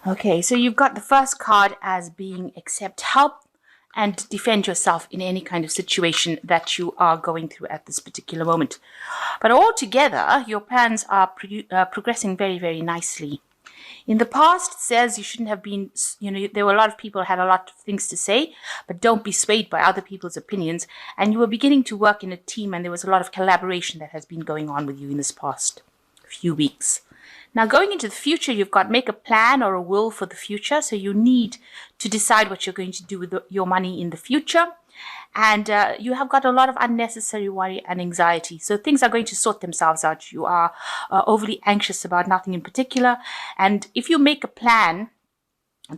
Okay, so you've got the first card as being accept help and defend yourself in any kind of situation that you are going through at this particular moment. But altogether, your plans are progressing very, very nicely. In the past, it says you shouldn't have been, there were a lot of people who had a lot of things to say, but don't be swayed by other people's opinions. And you were beginning to work in a team, and there was a lot of collaboration that has been going on with you in this past few weeks. Now, going into the future, you've got make a plan or a will for the future. So you need to decide what you're going to do with your money in the future. And you have got a lot of unnecessary worry and anxiety. So things are going to sort themselves out. You are overly anxious about nothing in particular. And if you make a plan,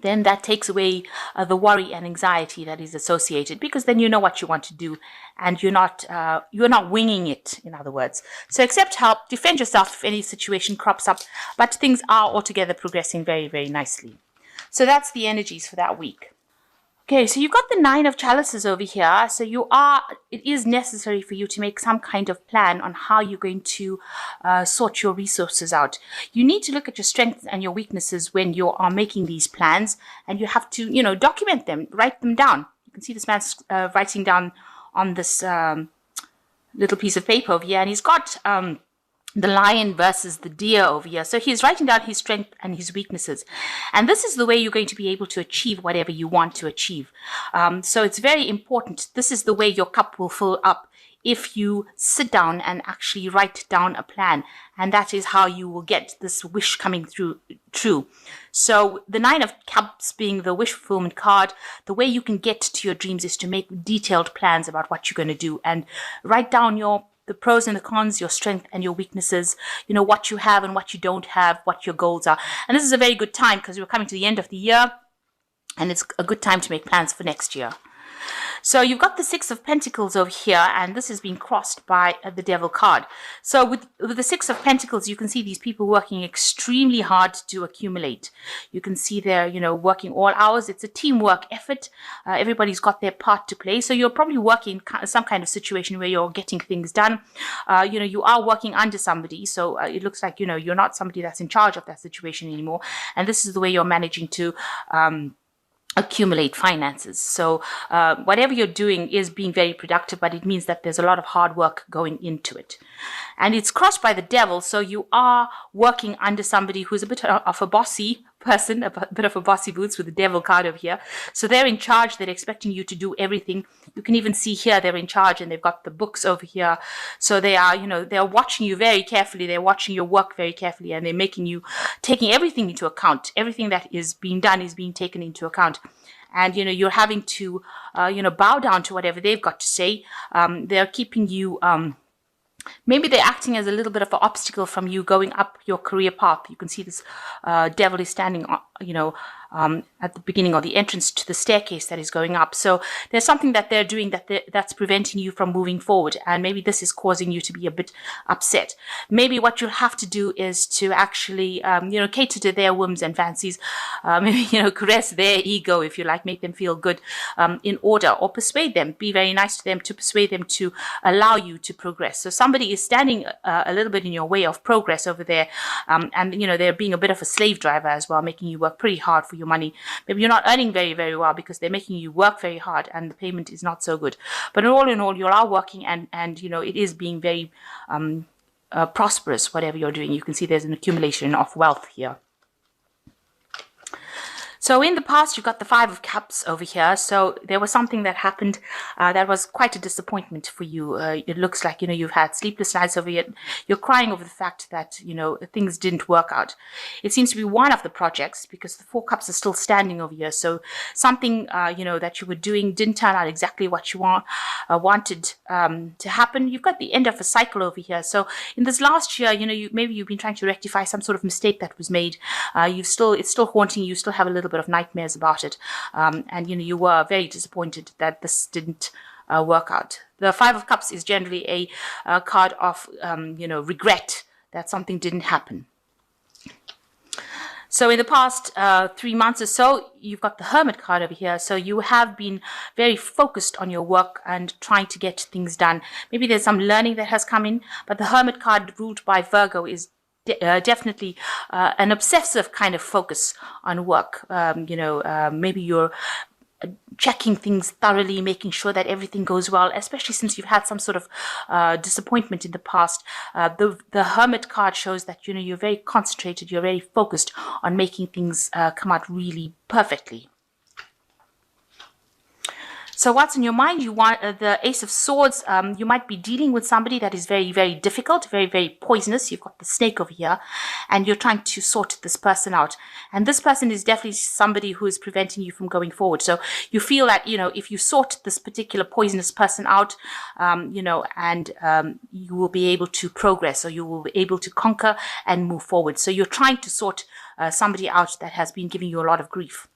then that takes away the worry and anxiety that is associated, because then you know what you want to do and you're not winging it, in other words. So accept help, defend yourself if any situation crops up, but things are altogether progressing very, very nicely. So that's the energies for that week. Okay, so you've got the 9 of chalices over here. So it is necessary for you to make some kind of plan on how you're going to sort your resources out. You need to look at your strengths and your weaknesses when you are making these plans, and you have to, document them, write them down. You can see this man's writing down on this little piece of paper over here, and he's got the lion versus the deer over here. So he's writing down his strength and his weaknesses. And this is the way you're going to be able to achieve whatever you want to achieve. So it's very important. This is the way your cup will fill up if you sit down and actually write down a plan. And that is how you will get this wish coming true. So the 9 of Cups being the wish fulfillment card, the way you can get to your dreams is to make detailed plans about what you're going to do and write down the pros and the cons, your strength and your weaknesses, what you have and what you don't have, what your goals are. And this is a very good time because we're coming to the end of the year, and it's a good time to make plans for next year. So you've got the 6 of Pentacles over here, and this has been crossed by the Devil card. So with the 6 of Pentacles, you can see these people working extremely hard to accumulate. You can see they're, working all hours. It's a teamwork effort. Everybody's got their part to play. So you're probably working some kind of situation where you're getting things done. You are working under somebody. So it looks like, you're not somebody that's in charge of that situation anymore. And this is the way you're managing to accumulate finances. So whatever you're doing is being very productive, but it means that there's a lot of hard work going into it. And it's crossed by the Devil, so you are working under somebody who's a bit of a bossy person, a bit of a bossy boots with the Devil card over here. So they're in charge, they're expecting you to do everything. You can even see here they're in charge, and they've got the books over here. So they are, they're watching you very carefully, they're watching your work very carefully, and they're taking everything into account. Everything that is being done is being taken into account. And, you're having to, bow down to whatever they've got to say. They're keeping you, maybe they're acting as a little bit of an obstacle from you going up your career path. You can see this Devil is standing, at the beginning or the entrance to the staircase that is going up. So there's something that they're doing that's preventing you from moving forward. And maybe this is causing you to be a bit upset. Maybe what you'll have to do is to actually, cater to their whims and fancies. Maybe, caress their ego, if you like, make them feel good in order, or persuade them. Be very nice to them to persuade them to allow you to progress. So somebody is standing a little bit in your way of progress over there. And, they're being a bit of a slave driver as well, making you work pretty hard for your money. Maybe you're not earning very, very well because they're making you work very hard and the payment is not so good. But in all, you are working and it is being very prosperous, whatever you're doing. You can see there's an accumulation of wealth here. So in the past, you've got the 5 of Cups over here. So there was something that happened that was quite a disappointment for you. It looks like, you've had sleepless nights over here. You're crying over the fact that, things didn't work out. It seems to be one of the projects because the 4 Cups are still standing over here. So something, that you were doing didn't turn out exactly what you wanted to happen. You've got the end of a cycle over here. So in this last year, maybe you've been trying to rectify some sort of mistake that was made. It's still haunting you. You still have a little bit of nightmares about it, and you were very disappointed that this didn't work out. The 5 of Cups is generally a card of regret that something didn't happen. So in the past 3 months or so, you've got the Hermit card over here. So you have been very focused on your work and trying to get things done. Maybe there's some learning that has come in, but the Hermit card ruled by Virgo is definitely an obsessive kind of focus on work. Maybe you're checking things thoroughly, making sure that everything goes well, especially since you've had some sort of disappointment in the past. The Hermit card shows that, you're very concentrated, you're very focused on making things come out really perfectly. So what's in your mind? You want the Ace of Swords. You might be dealing with somebody that is very, very difficult, very, very poisonous. You've got the snake over here, and you're trying to sort this person out. And this person is definitely somebody who is preventing you from going forward. So you feel that, if you sort this particular poisonous person out, you will be able to progress, or you will be able to conquer and move forward. So you're trying to sort somebody out that has been giving you a lot of grief.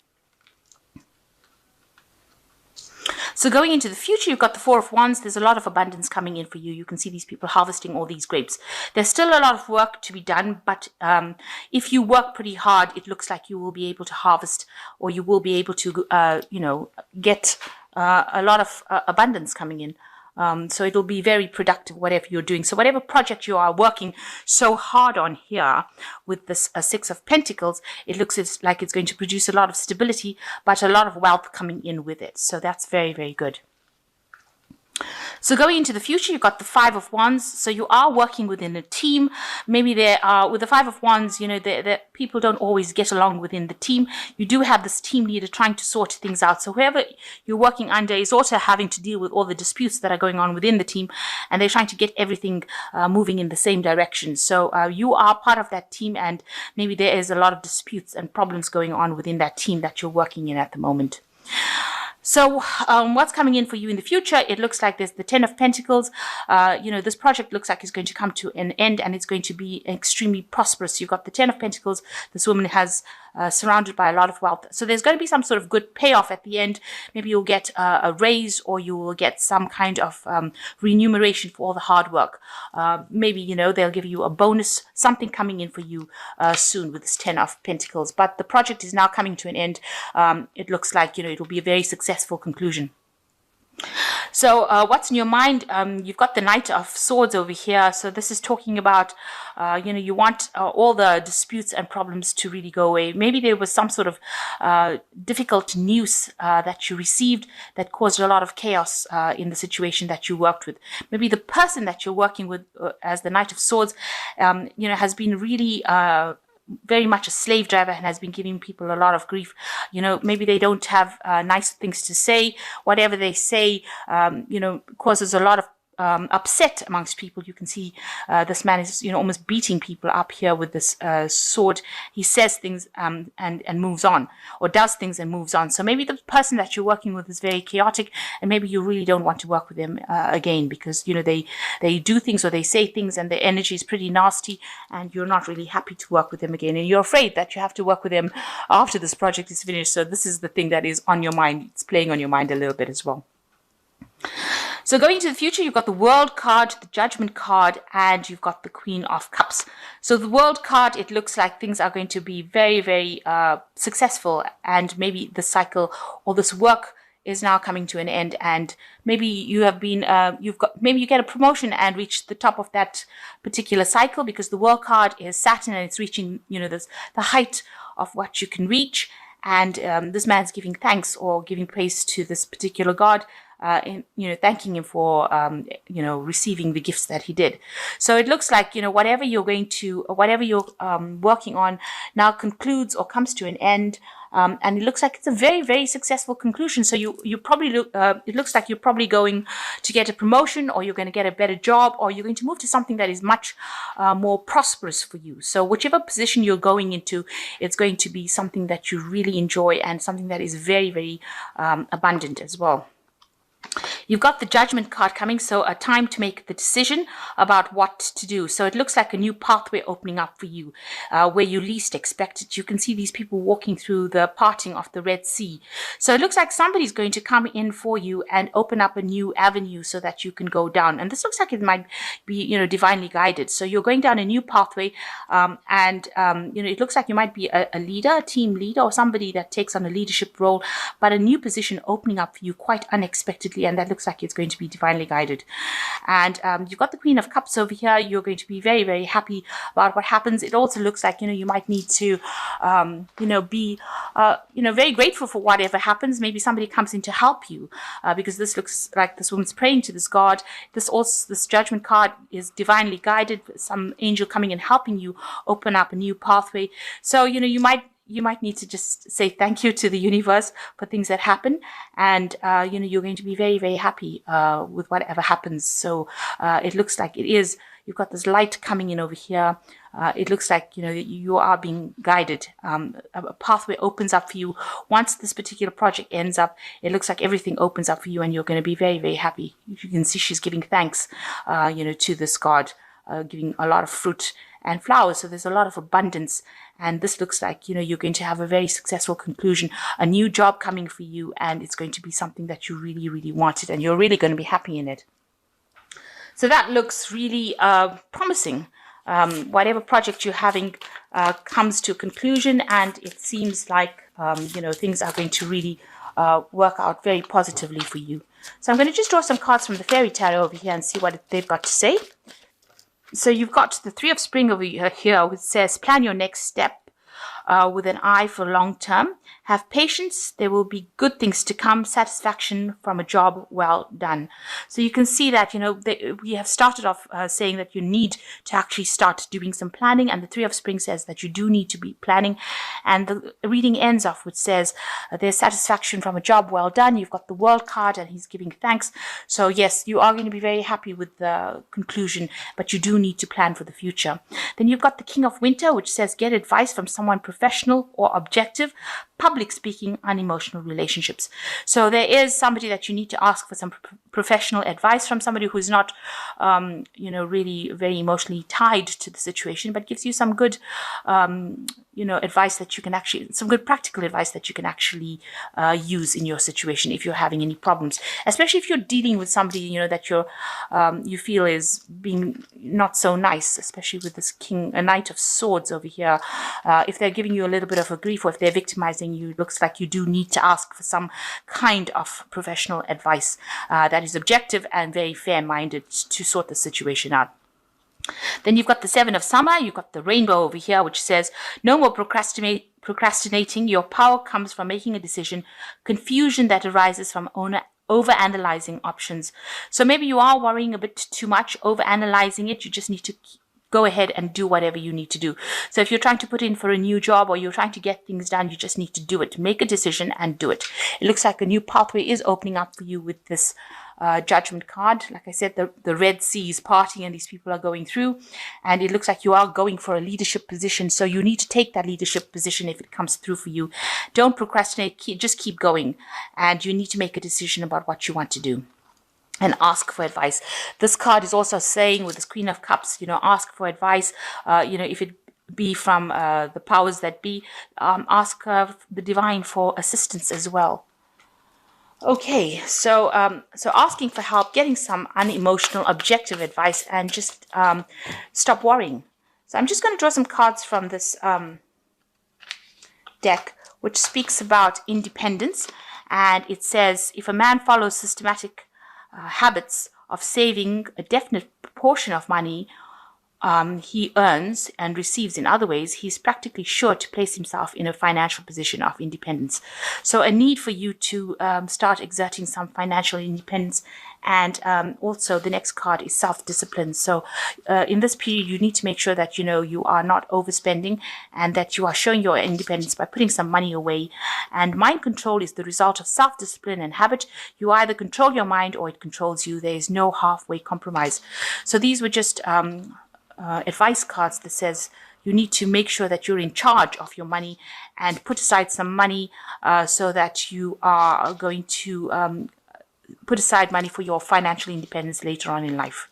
So going into the future, you've got the Four of Wands. There's a lot of abundance coming in for you. You can see these people harvesting all these grapes. There's still a lot of work to be done, but if you work pretty hard, it looks like you will be able to harvest, or you will be able to, get a lot of abundance coming in. So it'll be very productive, whatever you're doing. So whatever project you are working so hard on here with this Six of Pentacles, it looks like it's going to produce a lot of stability, but a lot of wealth coming in with it. So that's very, very good. So going into the future, you've got the Five of Wands. So you are working within a team. Maybe there are, with the Five of Wands, the people don't always get along within the team. You do have this team leader trying to sort things out. So whoever you're working under is also having to deal with all the disputes that are going on within the team, and they're trying to get everything moving in the same direction. So you are part of that team, and maybe there is a lot of disputes and problems going on within that team that you're working in at the moment. So what's coming in for you in the future? It looks like there's the Ten of Pentacles. This project looks like it's going to come to an end, and it's going to be extremely prosperous. You've got the Ten of Pentacles. This woman has surrounded by a lot of wealth. So there's going to be some sort of good payoff at the end. Maybe you'll get a raise, or you will get some kind of remuneration for all the hard work. Maybe, they'll give you a bonus, something coming in for you soon with this Ten of Pentacles. But the project is now coming to an end. It looks like, it'll be a very successful conclusion. So what's in your mind? You've got the Knight of Swords over here. So this is talking about, you want all the disputes and problems to really go away. Maybe there was some sort of difficult news that you received that caused a lot of chaos in the situation that you worked with. Maybe the person that you're working with as the Knight of Swords, has been really very much a slave driver and has been giving people a lot of grief. Maybe they don't have nice things to say. Whatever they say, causes a lot of upset amongst people. You can see this man is almost beating people up here with this sword. He says things and moves on, or does things and moves on. So maybe the person that you're working with is very chaotic, and maybe you really don't want to work with them again, because they do things or they say things and their energy is pretty nasty, and you're not really happy to work with them again, and you're afraid that you have to work with them after this project is finished. So this is the thing that is on your mind. It's playing on your mind a little bit as well. So going into the future, you've got the World card, the Judgment card, and you've got the Queen of Cups. So the World card, it looks like things are going to be very, very successful, and maybe the cycle or this work is now coming to an end, and maybe you have been, maybe you get a promotion and reach the top of that particular cycle, because the World card is Saturn and it's reaching, the height of what you can reach. And this man's giving thanks or giving praise to this particular god, thanking him for, receiving the gifts that he did. So it looks like, whatever you're working on now concludes or comes to an end. And it looks like it's a very, very successful conclusion. So you probably it looks like you're probably going to get a promotion, or you're going to get a better job, or you're going to move to something that is much more prosperous for you. So whichever position you're going into, it's going to be something that you really enjoy and something that is very, very abundant as well. You've got the Judgment card coming, so a time to make the decision about what to do. So it looks like a new pathway opening up for you, where you least expect it. You can see these people walking through the parting of the Red Sea. So it looks like somebody's going to come in for you and open up a new avenue so that you can go down. And this looks like it might be, divinely guided. So you're going down a new pathway, it looks like you might be a leader, a team leader, or somebody that takes on a leadership role, but a new position opening up for you quite unexpectedly, and that looks like it's going to be divinely guided. And you've got the Queen of Cups over here. You're going to be very, very happy about what happens. It also looks like, you might need to, be, very grateful for whatever happens. Maybe somebody comes in to help you, because this looks like this woman's praying to this god. This Judgment card is divinely guided. Some angel coming and helping you open up a new pathway. So, you might need to just say thank you to the universe for things that happen. And, you're going to be very, very happy with whatever happens. So it looks like you've got this light coming in over here. It looks like, you are being guided. A pathway opens up for you. Once this particular project ends up, it looks like everything opens up for you and you're going to be very, very happy. You can see she's giving thanks, to this god, giving a lot of fruit and flowers. So there's a lot of abundance. And this looks like, you're going to have a very successful conclusion, a new job coming for you. And it's going to be something that you really, really wanted. And you're really going to be happy in it. So that looks really promising. Whatever project you're having comes to a conclusion, and it seems like things are going to really work out very positively for you. So I'm going to just draw some cards from the Fairy Tarot over here and see what they've got to say. So you've got the Three of Spring over here, which says plan your next step with an eye for long term. Have patience. There will be good things to come. Satisfaction from a job well done. So you can see that, we have started off saying that you need to actually start doing some planning. And the Three of Spring says that you do need to be planning. And the reading ends off, which says there's satisfaction from a job well done. You've got the World card and he's giving thanks. So yes, you are going to be very happy with the conclusion, but you do need to plan for the future. Then you've got the King of Winter, which says get advice from someone professional or objective. Public speaking, unemotional relationships. So there is somebody that you need to ask for some professional advice from, somebody who's not, really very emotionally tied to the situation, but gives you some good, advice that you can actually, some good practical advice that you can actually use in your situation if you're having any problems, especially if you're dealing with somebody, that you feel is being not so nice, especially with this a Knight of Swords over here. If they're giving you a little bit of a grief, or if they're victimizing you, it looks like you do need to ask for some kind of professional advice that is objective and very fair-minded to sort the situation out. Then you've got the Seven of Summer. You've got the Rainbow over here, which says no more procrastinating. Your power comes from making a decision. Confusion that arises from over-analyzing options. So maybe you are worrying a bit too much, over-analyzing it. You just need to go ahead and do whatever you need to do. So if you're trying to put in for a new job, or you're trying to get things done, you just need to do it. Make a decision and do it. It looks like a new pathway is opening up for you with this Judgment card. Like I said, the Red Sea is parting and these people are going through, and it looks like you are going for a leadership position. So you need to take that leadership position if it comes through for you. Don't procrastinate. Just keep going, and you need to make a decision about what you want to do. And ask for advice. This card is also saying, with this Queen of Cups, ask for advice. If it be from the powers that be, ask the divine for assistance as well. Okay, so asking for help, getting some unemotional, objective advice, and just stop worrying. So I'm just going to draw some cards from this deck, which speaks about independence. And it says, if a man follows systematic habits of saving a definite proportion of money he earns and receives in other ways, he's practically sure to place himself in a financial position of independence. So a need for you to start exerting some financial independence. And also the next card is self-discipline. So in this period, you need to make sure that, you are not overspending, and that you are showing your independence by putting some money away. And mind control is the result of self-discipline and habit. You either control your mind or it controls you. There is no halfway compromise. So these were just advice cards that says you need to make sure that you're in charge of your money and put aside some money so that you are going to put aside money for your financial independence later on in life.